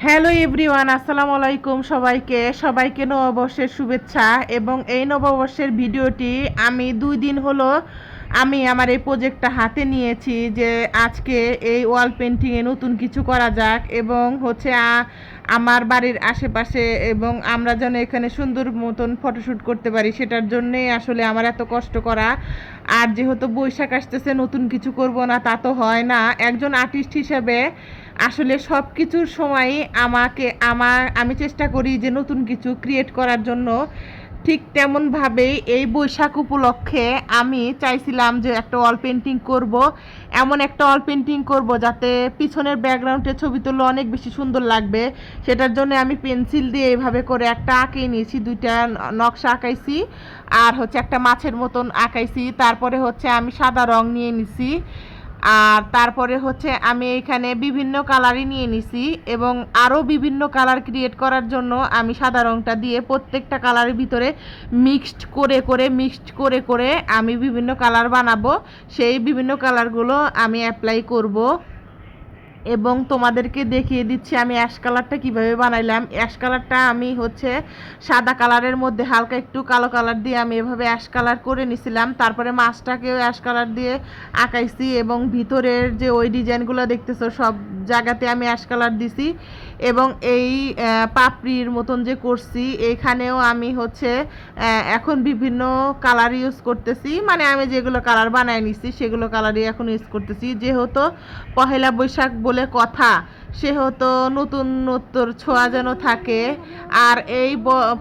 Hello everyone, আসসালামু আলাইকুম। সবাইকে নববর্ষের শুভেচ্ছা। এবং এই নববর্ষের ভিডিওটি আমি 2 দিন হলো আমি আমার এই প্রজেক্টটা হাতে নিয়েছি যে আজকে এই ওয়াল পেন্টিংয়ে নতুন কিছু করা যাক এবং হচ্ছে আমার বাড়ির আশেপাশে এবং আমরা যেন এখানে সুন্দর মতন ফটোশ্যুট করতে পারি, সেটার জন্যেই আসলে আমার এত কষ্ট করা। আর যেহেতু বৈশাখ আসতেছে, নতুন কিছু করব না তা তো হয় না। একজন আর্টিস্ট হিসেবে আসলে সব কিছুর সময়ই আমি চেষ্টা করি যে নতুন কিছু ক্রিয়েট করার জন্য। ঠিক তেমনভাবেই এই বৈশাখ উপলক্ষে আমি চাইছিলাম যে একটা ওয়াল পেন্টিং করব, এমন একটা ওয়াল পেন্টিং করব যাতে পিছনের ব্যাকগ্রাউন্ডে ছবি তুললে অনেক বেশি সুন্দর লাগবে। সেটার জন্য আমি পেন্সিল দিয়ে এইভাবে করে একটা আঁকিয়ে নিয়েছি, 2টা নকশা আঁকাইছি আর হচ্ছে একটা মাছের মতন আঁকাইছি। তারপরে হচ্ছে আমি সাদা রং নিয়ে নিছি, আর তারপরে হচ্ছে আমি এখানে বিভিন্ন কালারই নিয়ে নিছি এবং আরও বিভিন্ন কালার ক্রিয়েট করার জন্য আমি সাদা রংটা দিয়ে প্রত্যেকটা কালারের ভিতরে মিক্সড করে আমি বিভিন্ন কালার বানাবো। সেই বিভিন্ন কালারগুলো আমি অ্যাপ্লাই করব এবং তোমাদেরকে দেখিয়ে দিচ্ছি আমি অ্যাশ কালারটা কীভাবে বানাইলাম। অ্যাশ কালারটা আমি হচ্ছে সাদা কালারের মধ্যে হালকা একটু কালো কালার দিয়ে আমি এভাবে অ্যাশ কালার করে নিছিলাম। তারপরে মাছটাকেও অ্যাশ কালার দিয়ে আঁকাইছি এবং ভিতরের যে ওই ডিজাইনগুলো দেখতেছো সব জায়গাতে আমি অ্যাশ কালার দিছি। এবং এই পাপড়ির মতন যে করছি এখানেও আমি হচ্ছে এখন বিভিন্ন কালার ইউজ করতেছি, মানে আমি যেগুলো কালার বানায় নিছি সেগুলো কালারই এখন ইউজ করতেছি। যেহেতু পহেলা বৈশাখ বলে কথা, সেহেতু নতুনত্বর ছোঁয়া যেন থাকে। আর এই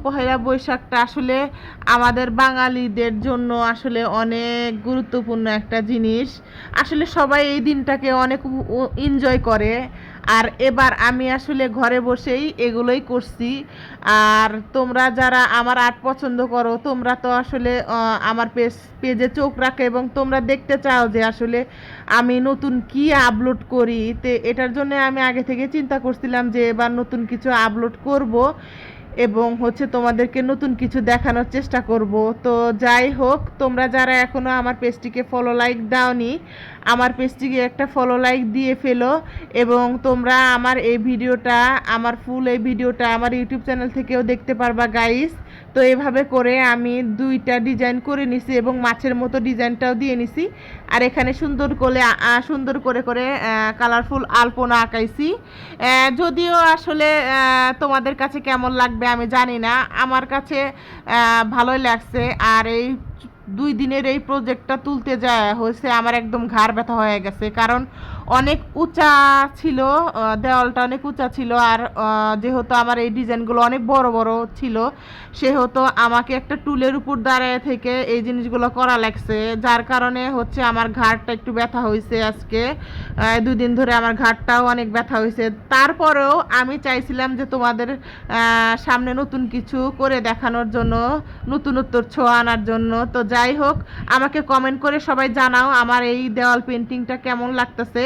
পহেলা বৈশাখটা আসলে আমাদের বাঙালিদের জন্য আসলে অনেক গুরুত্বপূর্ণ একটা জিনিস। আসলে সবাই এই দিনটাকে অনেক এনজয় করে। আর এবার আমি আসলে ঘরে বসেই এগুলোই করছি। আর তোমরা যারা আমার আর্ট পছন্দ করো, তোমরা তো আসলে আমার পেজে চোখ রাখো এবং তোমরা দেখতে চাও যে আসলে আমি নতুন কি আপলোড করি। তো এটার জন্য আমি আগে থেকে চিন্তা করছিলাম যে এবার নতুন কিছু আপলোড করব এবং হচ্ছে তোমাদেরকে নতুন কিছু দেখানোর চেষ্টা করব। তো যাই হোক, তোমরা যারা এখনও আমার পেজটিকে ফলো লাইক দাওনি, আমার পেজটিকে একটা ফলো লাইক দিয়ে ফেলো। এবং তোমরা আমার এই ভিডিওটা, আমার ফুল এই ভিডিওটা আমার ইউটিউব চ্যানেল থেকেও দেখতে পারবা গাইস। তো এভাবে করে আমি 2টা ডিজাইন করে নিছি এবং মাছের মতো ডিজাইনটাও দিয়ে নিছি। আর এখানে সুন্দর করে কালারফুল আলপনা আঁকাইছি। যদিও আসলে তোমাদের কাছে কেমন লাগবে আমি জানি না, আমার কাছে ভালোই লাগছে। আর এই 2 দিনের এই প্রজেক্টটা তুলতে যায় হয়েছে আমার একদম ঘাড় ব্যথা হয়ে গেছে, কারণ অনেক উঁচা ছিল, দেওয়ালটা অনেক উঁচা ছিল। আর যেহেতু আমার এই ডিজাইনগুলো অনেক বড় বড় ছিল, সেহেতু আমাকে একটা টুলের উপর দাঁড়ায় থেকে এই জিনিসগুলো করা লাগছে, যার কারণে হচ্ছে আমার ঘাড়টা একটু ব্যথা হয়েছে। আজকে 2 দিন ধরে আমার ঘাড়টাও অনেক ব্যথা হয়েছে। তারপরেও আমি চাইছিলাম যে তোমাদের সামনে নতুন কিছু করে দেখানোর জন্য, নতুনত্বর ছোঁয়া আনার জন্য। তো যাই হোক, আমাকে কমেন্ট করে সবাই জানাও আমার এই দেওয়াল পেন্টিংটা কেমন লাগতেছে।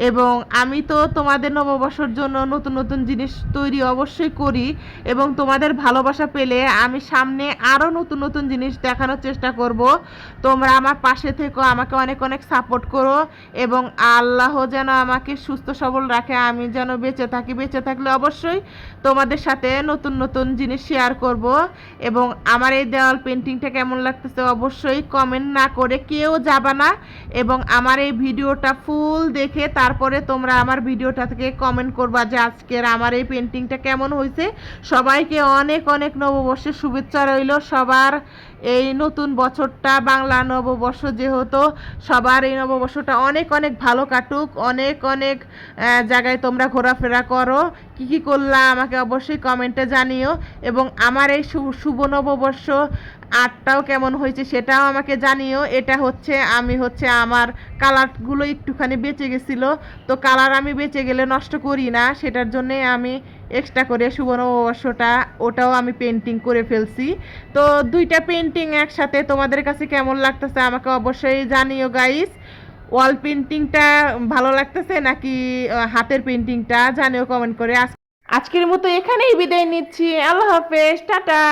এবং আমি তো তোমাদের নববর্ষের জন্য নতুন নতুন জিনিস তৈরি অবশ্যই করি এবং তোমাদের ভালোবাসা পেলে আমি সামনে আরও নতুন নতুন জিনিস দেখানোর চেষ্টা করব। তোমরা আমার পাশে থেকো, আমাকে অনেক অনেক সাপোর্ট করো এবং আল্লাহ যেন আমাকে সুস্থ সবল রাখে, আমি যেন বেঁচে থাকি। বেঁচে থাকলে অবশ্যই তোমাদের সাথে নতুন নতুন জিনিস শেয়ার করব। এবং আমার এই দেওয়াল পেন্টিংটা কেমন লাগতেছে অবশ্যই কমেন্ট না করে কেউ যাবা না। এবং আমার এই ভিডিওটা ফুল দেখে তারপরে তোমরা আমার ভিডিওটা থেকে কমেন্ট করবা যে আজকের আমার এই পেন্টিংটা কেমন হয়েছে। সবাইকে অনেক অনেক নববর্ষের শুভেচ্ছা রইল। সবার এই নতুন বছরটা, বাংলা নববর্ষ যেহেতু, সবার এই নববর্ষটা অনেক অনেক ভালো কাটুক। অনেক অনেক জায়গায় তোমরা ঘোরাফেরা করো, কি কি করলা আমাকে অবশ্যই কমেন্টে জানিও। এবং আমার এই শুভ নববর্ষ আর্টটাও কেমন হয়েছে সেটাও আমাকে জানিও। এটা হচ্ছে আমি আমার কালারগুলো একটুখানি বেঁচে গেছিলো, তো কালার আমি বেঁচে গেলে নষ্ট করি না, সেটার জন্যে আমি এক্সট্রা করে শুভ নববর্ষটা ওটাও আমি পেন্টিং করে ফেলছি। তো 2টা পেন্টিং একসাথে তোমাদের কাছে কেমন লাগতেছে আমাকে অবশ্যই জানিও গাইস। ওয়াল পেন্টিংটা ভালো লাগতেছে নাকি হাতের পেন্টিংটা জানিও কমেন্ট করে। আজকের মতো এখানেই বিদায় নিচ্ছি। আল্লাহ হাফেজ, টাটা।